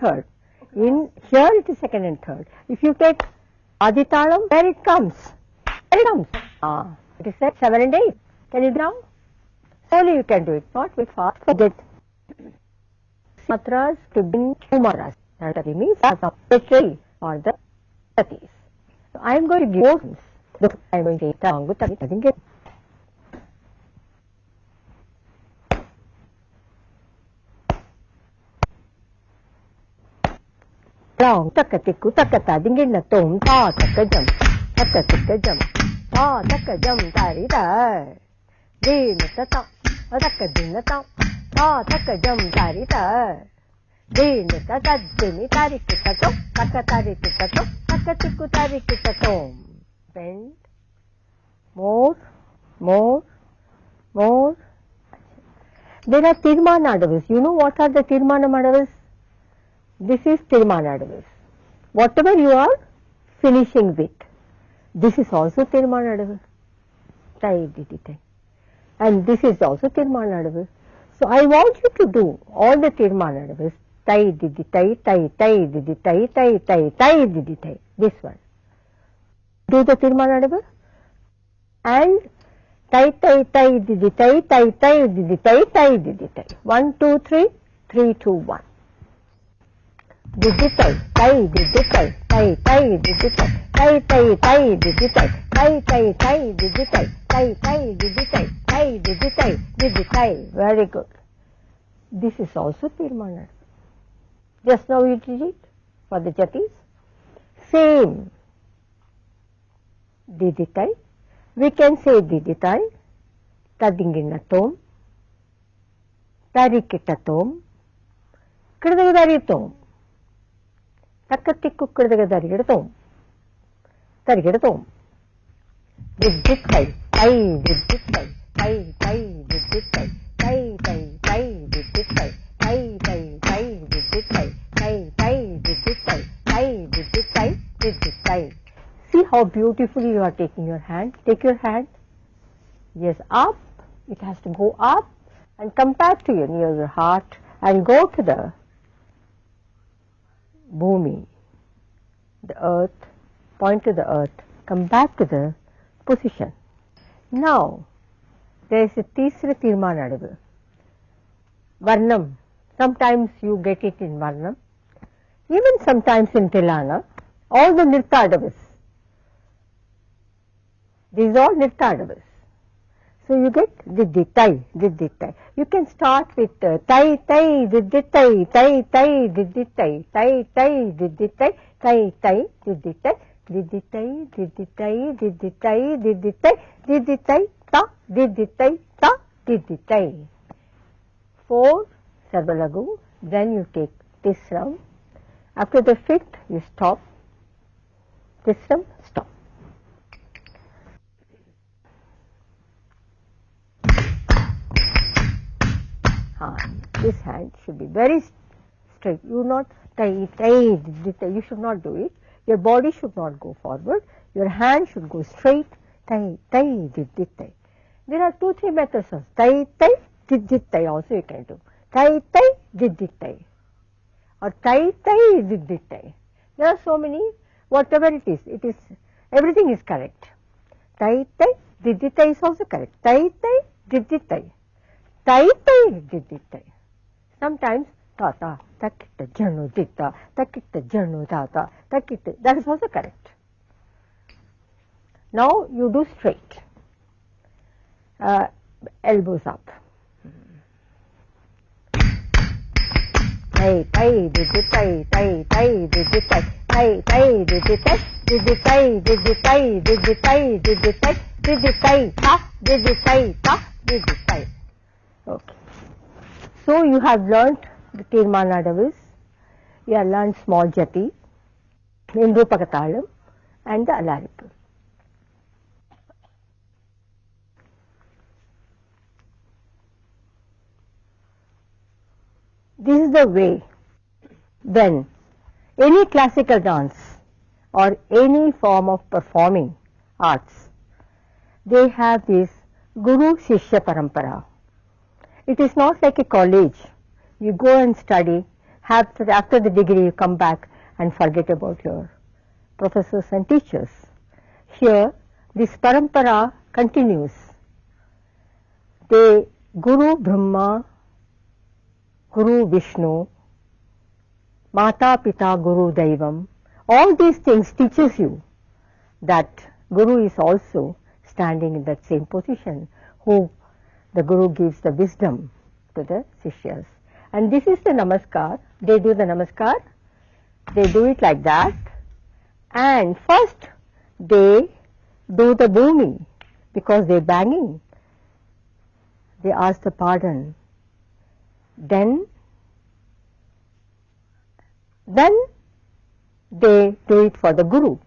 third. In here it is second and third. If you take Aditalam, where it comes? Where it comes? It is set 7 and 8. Can you do now? Slowly you can do it, not with fast. Forget. Matras to bring 2 matras. That means especially for the Satis. So I am going to give you I am going to take along with I think it. Long takatiku takata dingin na tom ta takajam takatikajam ta takajam tarita din tata takadin ta ta takajam tarita din tata din tarikitato takatarikitato takatiku tarikitato. Bend more. There are Tirmanadavis. You know what are the Tirmanadavis? This is Tirmanadavis. Whatever you are finishing with, this is also Tirmanadavis. And this is also Tirmanadavis. So I want you to do all the Tirmanadavis. Tai didi tai, tai tai didi tai, tai tai tai didi tai. This one. Do the Tirmanadavis. And tai tai tai didi tai, tai tai didi tai, tai didi tai. 1, 2, 3, 3, 2, 1. Digital, tai, digital, tai, tai, digital, tai, tai, tai, digital, tai, tai, tai, digital, tai, tai, digital, tai, digital, digital. Very good. This is also Tirmanadavis. Just now you did it for the Jatis. Same. Diditai. We can say diditai, tadinginatom, tarikitatom, kridagaritom. Takatiku kridagaritom, tarigidatom. Diditai, tai, diditai, tai, tai, diditai, tai, tai, tai, diditai, tai, tai, tai, diditai, tai, tai, diditai, tai, diditai, diditai. See how beautifully you are taking your hand. Take your hand. Yes, up. It has to go up and come back to you near your heart and go to the Bhumi, the earth, point to the earth, come back to the position. Now, there is a Tisra Tirmanadavis. Varnam. Sometimes you get it in Varnam. Even sometimes in Tilana. All the Nirtadavis. These are all Nirtadavis. So you get diditai, diditai. You can start with tai, tai, diditai, tai, tai, diditai, tai, tai, diditai, tai, tai, diditai, diditai, diditai, diditai, diditai, diditai, ta, diditai, ta, diditai. 4 Sarvalagu. Then you take Tisram. After the 5th, you stop. Tisram, stop. This hand should be very straight. You not tai, tai, you should not do it. Your body should not go forward. Your hand should go straight. Tai, tai, diditai. There are 2, 3 methods of tai, tai, diditai also you can do. Tai, tai, diditai. Or tai, tai, diditai. There are so many, whatever it is, everything is correct. Tai, tai, diditai is also correct. Tai, tai, diditai. Tai, tai, diditai. Sometimes tata, takita, janu, ditta, takita, janu, tata, takita. That is also correct. Now you do straight. Elbows up. Tai, tai, diditai, tai, tai, diditai, tai, tai, diditai, diditai, diditai, diditai, diditai, diditai, ta, diditai, ta, diditai. Okay. So you have learnt the Tirmanadavis, you have learnt small jati, Nirupakatalam and the Alaripur. This is the way when any classical dance or any form of performing arts, they have this Guru Shishya Parampara. It is not like a college. You go and study, after the degree you come back and forget about your professors and teachers. Here this parampara continues. The Guru Brahma, Guru Vishnu, Mata Pita Guru Daivam, all these things teaches you that Guru is also standing in that same position, who the Guru gives the wisdom to the Sishyas. And this is the Namaskar. They do the Namaskar, they do it like that, and first they do the Bhumi because they are banging. They ask the pardon. Then they do it for the Guru.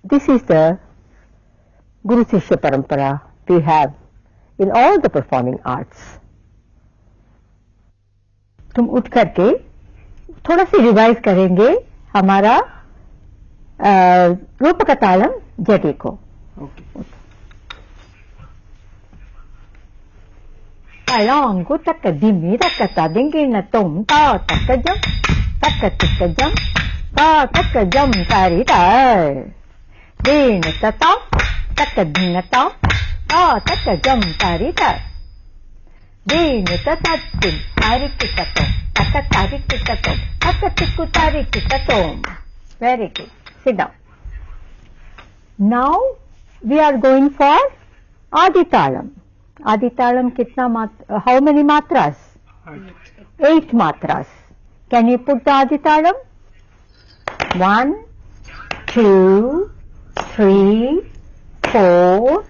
This is the Guru Sishya Parampara we have in all the performing arts. तुम उठ करके थोड़ा सी revise करेंगे हमारा रूपक तालम जटे को. तालांगु तक दिमी तक तादिंगे न तुम ता तक जम ता तक जम तारी तार दिन तता तक दिन ता तक जम तारी तार दिन तता दिन तारिक ततो तक तारिक ततो तक तिक्कु तारिक ततो. Very good. Sit down. Now we are going for Aditalam. Aditalam kitna how many matras? 8 matras. Can you put the Aditalam? 1, 2, 3, 4,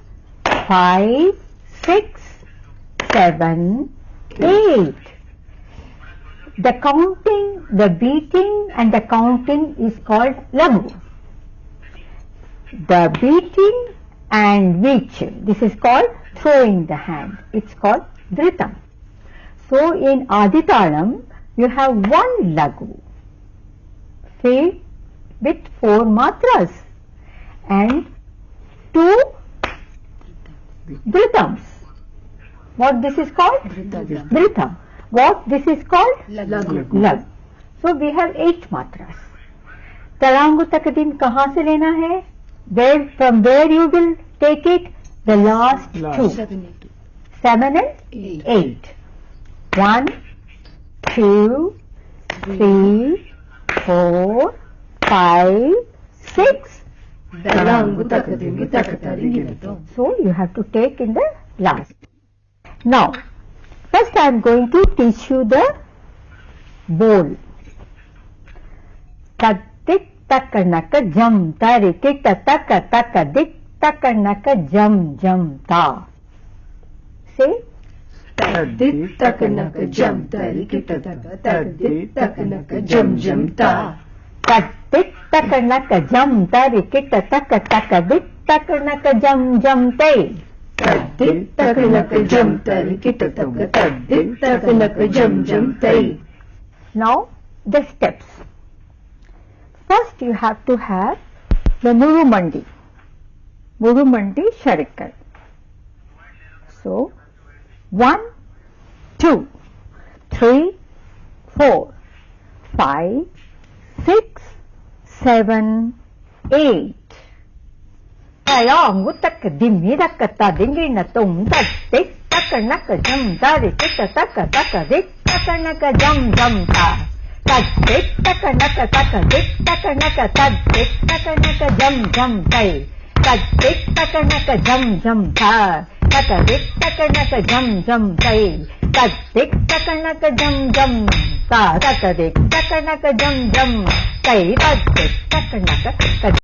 5, 6, 7, 8. The counting, the beating and the counting is called Lagu. The beating and which, this is called throwing the hand. It's called Dhritam. So in Aditalam, you have 1 Lagu, say with 4 matras and 2 Dhritams. What this is called? Dhritam. What this is called? Lag. So we have 8 matras. Talangu takadin kahan se lena hai? From where you will take it? The last 2. 7 and 8. 1, 2, 3, 4, 5, 6. So you have to take in the last. Now, first I am going to teach you the bowl. Tadik takanaka jam tarikita taka taka dik takanaka jam jam ta. Say. Tadik takanaka jam tarikita taka tadik takanaka jam jam ta. Tadik takanaka jam tarikita taka taka dik takanaka jam jam te. Tadik takanaka jam tarikita taka tadik takanaka jam jam te. Now the steps. First you have to have the Murumandi. Murumandi Sharikar. So 1, 2, 3, 4, 5, 6, 7, 8. Along with the Dimira Kata Dingina Tum, that tick, Takanaka Jum, Dari, Taka, Dik, Takanaka Jum, Jum, Ta. That tick, Takanaka, Dik, Takanaka, Dik, Takanaka Jum, Jum, Tai. That tick, Takanaka Jum, Jum, Ta. Taka dik, Takanaka Jum, Jum, Tai. That tick, Takanaka Jum, Jum, Ta. Taka dik, Takanaka Jum, Jum, Tai. That tick, Takanaka.